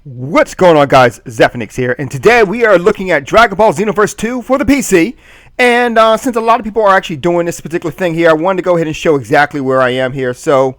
What's going on, guys? Zephyrnix here, and today we are looking at Dragon Ball Xenoverse 2 for the PC. And since a lot of people are actually doing this particular thing here, I wanted to go ahead and show exactly where I am here. So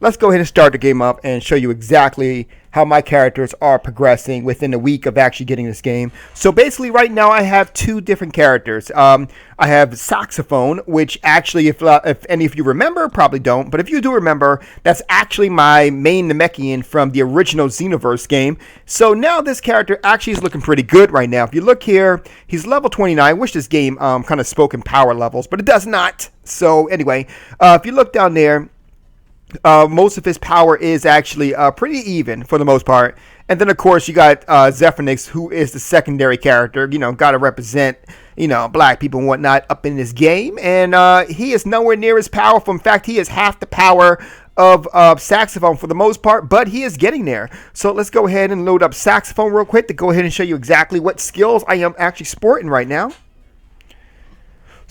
let's go ahead and start the game up and show you exactly how my characters are progressing within a week of actually getting this game. So basically right now I have two different characters. I have Saxophone, which actually, if any of you remember, probably don't, but if you do remember, that's actually my main Namekian from the original Xenoverse game. So now this character actually is looking pretty good right now. If you look here, he's level 29. I wish this game kind of spoke in power levels, but it does not. So anyway, if you look down there, most of his power is actually pretty even for the most part. And then, of course, you got Zephyrnix, who is the secondary character. You know, got to represent, black people and whatnot up in this game. And he is nowhere near as powerful. In fact, he is half the power of Saxophone for the most part, but he is getting there. So let's go ahead and load up Saxophone real quick to go ahead and show you exactly what skills I am actually sporting right now.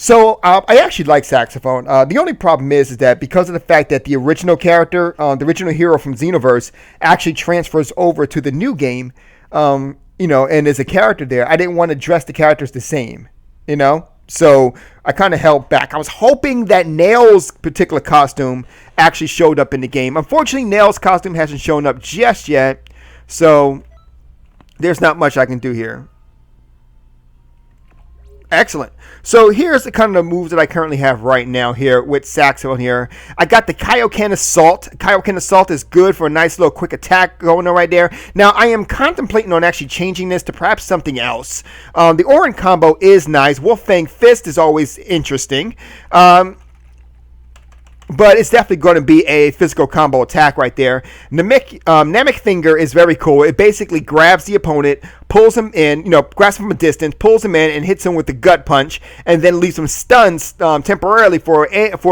So I actually like Saxophone. The only problem is that because of the fact that the original character, the original hero from Xenoverse, actually transfers over to the new game, and is a character there, I didn't want to dress the characters the same, So I kind of held back. I was hoping that Nail's particular costume actually showed up in the game. Unfortunately, Nail's costume hasn't shown up just yet, so there's not much I can do here. Excellent. So here's the kind of moves that I currently have right now here with Saxophone here. I got the Kaioken Assault. Kaioken Assault is good for a nice little quick attack going on right there. Now, I am contemplating on actually changing this to perhaps something else. The Orin combo is nice. Wolfang Fist is always interesting. But it's definitely going to be a physical combo attack right there. Namek Finger is very cool. It basically grabs the opponent, pulls him in, grabs him from a distance, pulls him in, and hits him with the gut punch, and then leaves him stunned temporarily for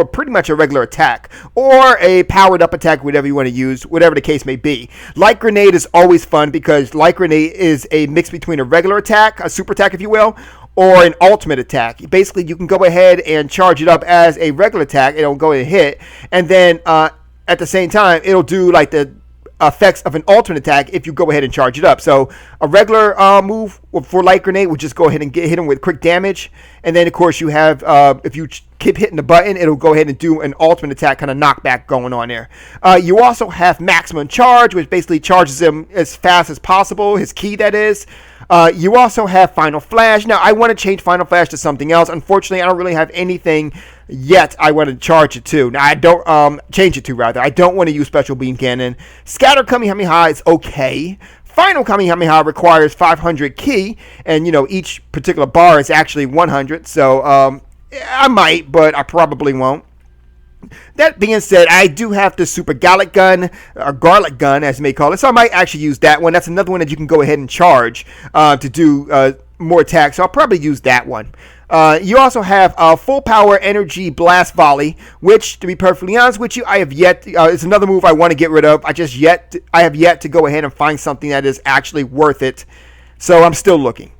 pretty much a regular attack. Or a powered up attack, whatever you want to use, whatever the case may be. Light Grenade is always fun because Light Grenade is a mix between a regular attack, a super attack if you will, or an ultimate attack. Basically, you can go ahead and charge it up as a regular attack. It'll go and hit. And then at the same time, it'll do like the effects of an alternate attack if you go ahead and charge it up. So a regular move for Light Grenade would just go ahead and hit him with quick damage. And then, of course, you have, if you keep hitting the button, it'll go ahead and do an ultimate attack kind of knockback going on there. You also have Maximum Charge, which basically charges him as fast as possible, his ki that is. You also have Final Flash. Now, I want to change Final Flash to something else. Unfortunately, I don't really have anything yet I want to charge it to. Now, I don't change it to, rather. I don't want to use Special Beam Cannon. Scatter Kamehameha is okay. Final Kamehameha requires 500 ki, and, each particular bar is actually 100. So, I might, but I probably won't. That being said, I do have the Super Gallic Gun, or Garlic Gun, as you may call it, so I might actually use that one. That's another one that you can go ahead and charge to do more attacks, so I'll probably use that one. You also have Full Power Energy Blast Volley, which, to be perfectly honest with you, I have yet, it's another move I want to get rid of. I have yet to go ahead and find something that is actually worth it, so I'm still looking.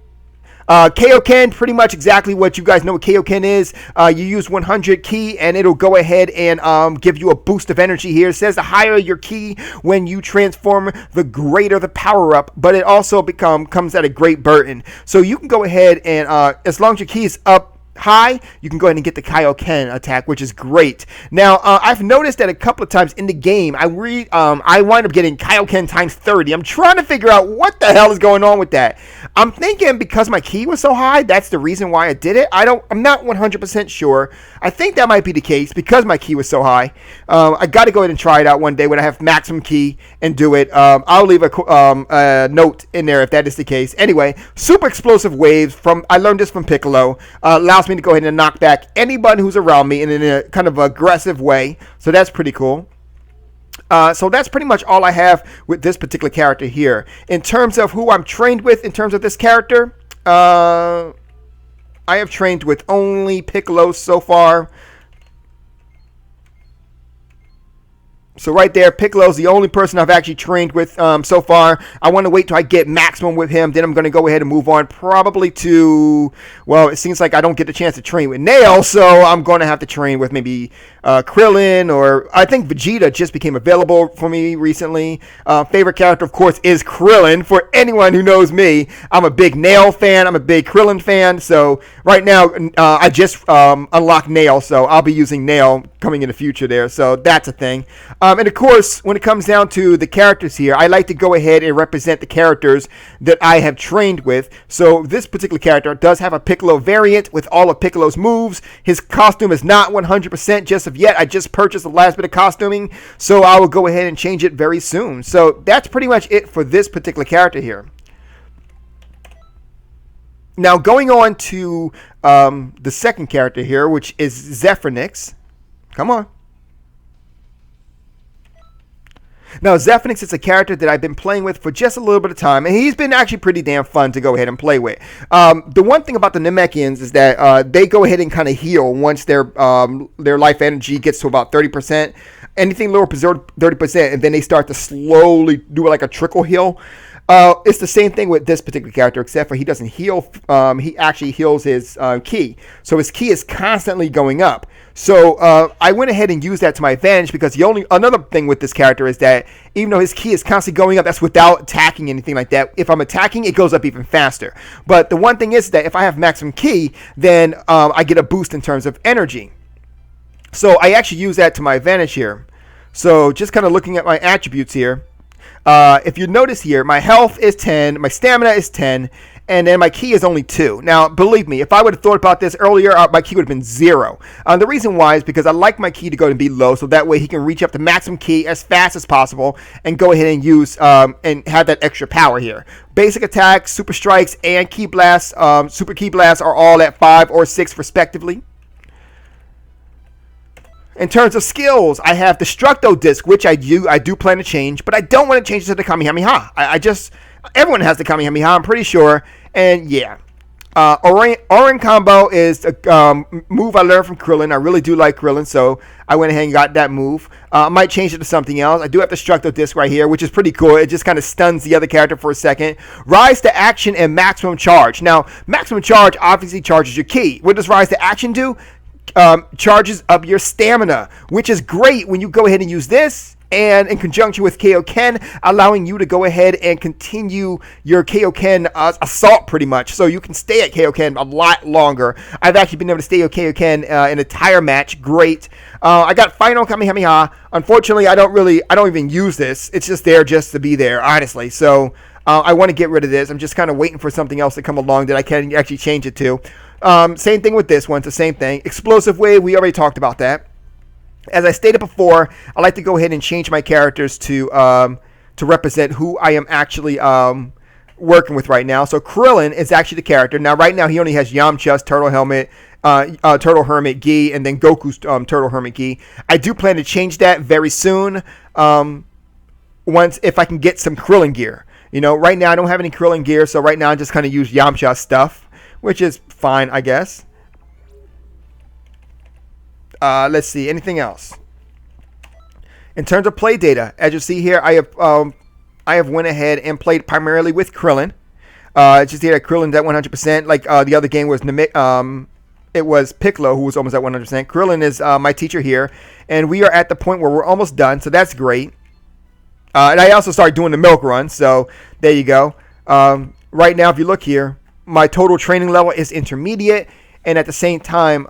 Kaioken, pretty much exactly what you guys know what Kaioken is. You use 100 ki and it'll go ahead and give you a boost of energy here. It says the higher your ki when you transform, the greater the power up, but it also comes at a great burden. So you can go ahead and as long as your ki is up high, you can go ahead and get the Kaioken attack, which is great. Now, I've noticed that a couple of times in the game, I wind up getting Kaioken times 30. I'm trying to figure out what the hell is going on with that. I'm thinking because my ki was so high, that's the reason why I did it. I'm not 100% sure. I think that might be the case because my ki was so high. I got to go ahead and try it out one day when I have maximum ki and do it. I'll leave a note in there if that is the case. Anyway, super explosive waves I learned this from Piccolo. Allows me to go ahead and knock back anybody who's around me in a kind of aggressive way. So that's pretty cool. So that's pretty much all I have with this particular character here. In terms of who I'm trained with, in terms of this character, I have trained with only Piccolo so far. So right there, Piccolo's the only person I've actually trained with so far. I want to wait till I get maximum with him. Then I'm going to go ahead and move on probably to, well, it seems like I don't get the chance to train with Nail, so I'm going to have to train with maybe Krillin, or I think Vegeta just became available for me recently. Favorite character, of course, is Krillin. For anyone who knows me, I'm a big Nail fan. I'm a big Krillin fan. So right now, I just unlocked Nail, so I'll be using Nail coming in the future there. So that's a thing. And of course, when it comes down to the characters here, I like to go ahead and represent the characters that I have trained with. So this particular character does have a Piccolo variant with all of Piccolo's moves. His costume is not 100% just of yet. I just purchased the last bit of costuming, so I will go ahead and change it very soon. So that's pretty much it for this particular character here. Now going on to the second character here, which is Zephyrnix. Come on. Now, Zephyrnix is a character that I've been playing with for just a little bit of time, and he's been actually pretty damn fun to go ahead and play with. The one thing about the Namekians is that they go ahead and kind of heal once their life energy gets to about 30%. Anything lower than 30%, and then they start to slowly do like a trickle heal. It's the same thing with this particular character, except for he doesn't heal. He actually heals his ki. So his ki is constantly going up. So I went ahead and used that to my advantage, because another thing with this character is that even though his ki is constantly going up, that's without attacking anything like that. If I'm attacking, it goes up even faster. But the one thing is that if I have maximum ki, then I get a boost in terms of energy. So I actually use that to my advantage here. So just kind of looking at my attributes here. If you notice here, my health is 10, my stamina is 10, and then my ki is only 2. Now, believe me, if I would have thought about this earlier, my ki would have been 0. The reason why is because I like my ki to go and be low, so that way he can reach up to maximum ki as fast as possible and go ahead and use and have that extra power here. Basic attacks, super strikes, and ki blasts, super ki blasts are all at 5 or 6 respectively. In terms of skills, I have Destructo Disc, which I do plan to change, but I don't want to change it to the Kamehameha. Everyone has the Kamehameha, I'm pretty sure, and yeah. Orin Combo is a move I learned from Krillin. I really do like Krillin, so I went ahead and got that move. I might change it to something else. I do have Destructo Disc right here, which is pretty cool. It just kind of stuns the other character for a second. Rise to Action and Maximum Charge. Now, Maximum Charge obviously charges your ki. What does Rise to Action do? Charges up your stamina, which is great when you go ahead and use this, and in conjunction with Kaioken, allowing you to go ahead and continue your Kaioken assault pretty much, so you can stay at Kaioken a lot longer. I've actually been able to stay at Kaioken an entire match. Great. I got Final Kamehameha. Unfortunately, I don't even use this. It's just there just to be there, honestly. So I want to get rid of this. I'm just kind of waiting for something else to come along that I can actually change it to. Same thing with this one. It's the same thing. Explosive Wave, we already talked about that. As I stated before, I like to go ahead and change my characters to represent who I am actually working with right now. So Krillin is actually the character. Now, right now, he only has Yamcha's Turtle Helmet, Turtle Hermit Gi, and then Goku's Turtle Hermit Gi. I do plan to change that very soon, if I can get some Krillin gear. You know, right now, I don't have any Krillin gear, so right now, I just kind of use Yamcha's stuff, which is fine, I guess. Let's see, anything else? In terms of play data, as you see here, I have went ahead and played primarily with Krillin. Just here, Krillin's at 100%. Like the other game was it was Piccolo, who was almost at 100%. Krillin is my teacher here, and we are at the point where we're almost done, so that's great. And I also started doing the milk run, so there you go. Right now, if you look here, my total training level is intermediate, and at the same time,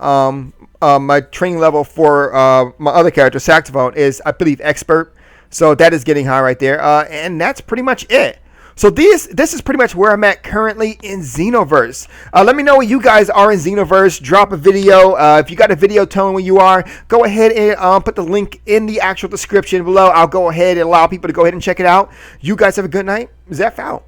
my training level for my other character, Saxophone, is, I believe, expert. So that is getting high right there. And that's pretty much it. So this is pretty much where I'm at currently in Xenoverse. Let me know where you guys are in Xenoverse. Drop a video. If you got a video telling where you are, go ahead and put the link in the actual description below. I'll go ahead and allow people to go ahead and check it out. You guys have a good night. Zeph out.